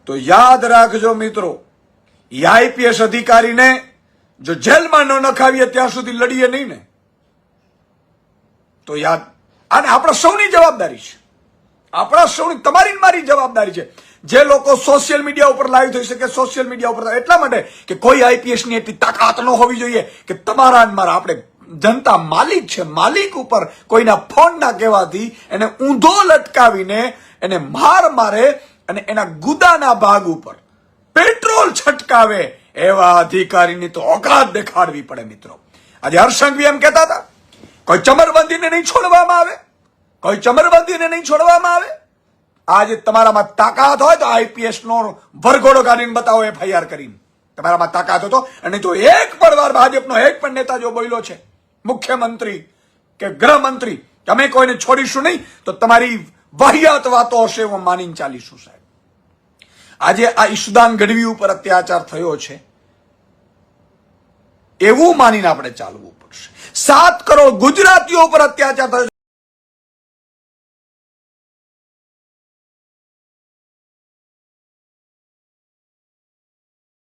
તો યાદ રાખજો મિત્રો, એ આઈપીએસ અધિકારીને જો જેલમાં ન નખાવીએ ત્યાં સુધી લડીએ નહીં ને તો યાદ, અને આપણા સૌની જવાબદારી છે, આપણા સૌની, તમારી મારી જવાબદારી છે. જે લોકો સોશિયલ મીડિયા ઉપર લાઈવ થઈ શકે, સોશિયલ મીડિયા ઉપર એટલા માટે કે કોઈ આઈપીએસ ની એટલી તાકાત ન હોવી જોઈએ કે તમારા મારા, આપણે જનતા માલિક છે, માલિક ઉપર કોઈના ફોન ના કહેવાથી એને ઊંધો લટકાવીને એને માર મારે અને એના ગુદાના ભાગ ઉપર પેટ્રોલ છટકાવે એવા અધિકારીની તો ઓકાત દેખાડવી પડે મિત્રો. આજે હર્ષંઘવી એમ કહેતા હતા કોઈ ચમરબંધીને નહીં છોડવામાં આવે, કોઈ ચમરબંધીને નહીં છોડવામાં આવે. આજે તમારામાં તાકાત હોય તો આઈપીએસ નો વરઘોડો કાઢીને બતાવો, એફઆઈઆર કરીને. તમારામાં તાકાત હોય તો. અને જો એક પણ વાર ભાજપનો એક પણ નેતા જો બોલ્યો છે, મુખ્યમંત્રી કે ગૃહમંત્રી, અમે કોઈને છોડીશું નહીં, તો તમારી વાહિયાત વાતો હશે એવું માનીને ચાલીશું સાહેબ. આજે આ ઈશુદાન ગઢવી ઉપર અત્યાચાર થયો છે એવું માનીને આપણે ચાલવું પડશે. 7 કરોડ ગુજરાતીઓ ઉપર અત્યાચાર થયો.